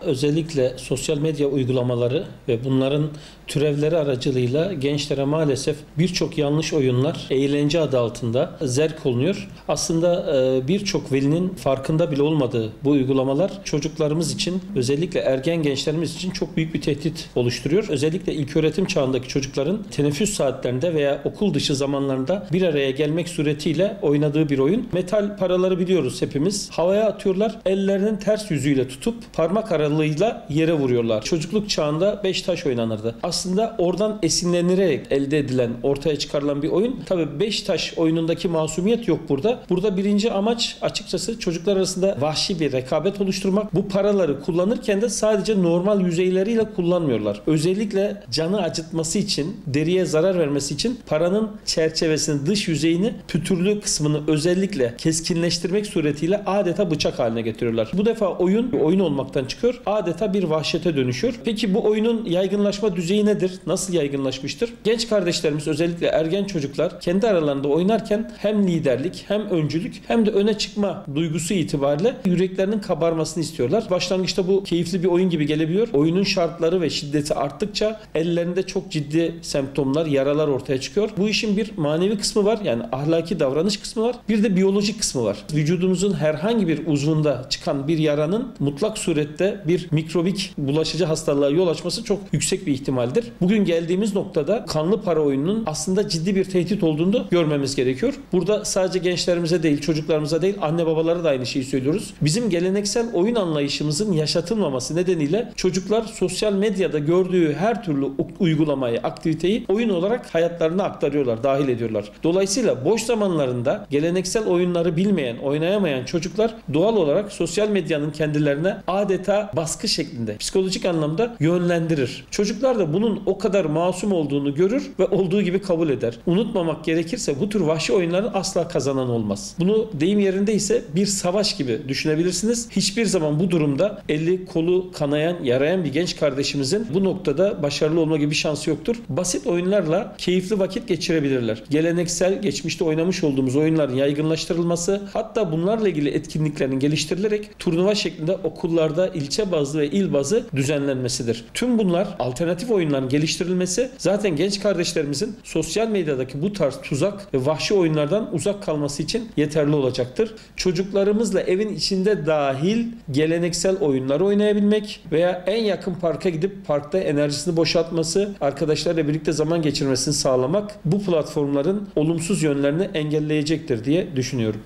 özellikle sosyal medya uygulamaları ve bunların türevleri aracılığıyla gençlere maalesef birçok yanlış oyunlar eğlence adı altında zerk olunuyor. Aslında birçok velinin farkında bile olmadığı bu uygulamalar çocuklarımız için, özellikle ergen gençlerimiz için çok büyük bir tehdit oluşturuyor. Özellikle ilköğretim çağındaki çocukların teneffüs saatlerinde veya okul dışı zamanlarında bir araya gelmek suretiyle oynadığı bir oyun. Metal paraları biliyoruz hepimiz. Havaya atıyorlar, ellerinin ters yüzüyle tutup parmak aralığıyla yere vuruyorlar. Çocukluk çağında 5 taş oynanırdı. Aslında oradan esinlenerek elde edilen, ortaya çıkarılan bir oyun. Tabii 5 taş oyunundaki masumiyet yok burada. Burada birinci amaç açıkçası çocuklar arasında vahşi bir rekabet oluşturmak. Bu paraları kullanırken de sadece normal yüzeyleriyle kullanmıyorlar. Özellikle canı acıtması için, deriye zarar vermesi için paranın çerçevesini, dış yüzeyini, pütürlü kısmını özellikle keskinleştirmek suretiyle adeta bıçak haline getiriyorlar. Bu defa oyun olmaktan çıkıyor. Adeta bir vahşete dönüşüyor. Peki bu oyunun yaygınlaşma düzeyi nedir? Nasıl yaygınlaşmıştır? Genç kardeşlerimiz, özellikle ergen çocuklar kendi aralarında oynarken hem liderlik, hem öncülük, hem de öne çıkma duygusu itibariyle yüreklerinin kabarmasını istiyorlar. Başlangıçta bu keyifli bir oyun gibi gelebiliyor. Oyunun şartları ve şiddeti arttıkça ellerinde çok ciddi semptomlar, yaralar ortaya çıkıyor. Bu işin bir manevi kısmı var. Yani ahlaki davranış kısmı var. Bir de biyolojik kısmı var. Vücudumuzun herhangi bir uzvunda çıkan bir yaranın mutlak surette bir mikrobik bulaşıcı hastalığa yol açması çok yüksek bir ihtimaldir. Bugün geldiğimiz noktada kanlı para oyununun aslında ciddi bir tehdit olduğunu da görmemiz gerekiyor. Burada sadece gençlerimize değil, çocuklarımıza değil, anne babalara da aynı şeyi söylüyoruz. Bizim geleneksel oyun anlayışımızın yaşatılmaması nedeniyle çocuklar sosyal medyada gördüğü her türlü uygulamayı, aktiviteyi oyun olarak hayatlarına aktarıyorlar, dahil ediyorlar. Dolayısıyla boş zamanlarında geleneksel oyunları bilmeyen, oynayamayan çocuklar doğal olarak sosyal medyanın kendilerine adeta baskı şeklinde, psikolojik anlamda yönlendirir. Çocuklar da bunun o kadar masum olduğunu görür ve olduğu gibi kabul eder. Unutmamak gerekirse bu tür vahşi oyunların asla kazanan olmaz. Bunu deyim yerindeyse bir savaş gibi düşünebilirsiniz. Hiçbir zaman bu durumda eli kolu kanayan, yarayan bir genç kardeşimizin bu noktada başarılı olma gibi bir şansı yoktur. Basit oyunlarla keyifli vakit geçirebilirler. Geleneksel, geçmişte oynamış olduğumuz oyunların yaygınlaştırılması, hatta bunlarla ilgili etkinliklerin geliştirilerek turnuva şeklinde okullarda ilçe bazlı ve il bazı düzenlenmesidir. Tüm bunlar, alternatif oyunların geliştirilmesi, zaten genç kardeşlerimizin sosyal medyadaki bu tarz tuzak ve vahşi oyunlardan uzak kalması için yeterli olacaktır. Çocuklarımızla evin içinde dahil geleneksel oyunlar oynayabilmek veya en yakın parka gidip parkta enerjisini boşaltması, arkadaşlarla birlikte zaman geçirmesini sağlamak bu platformların olumsuz yönlerini engelleyecektir diye düşünüyorum.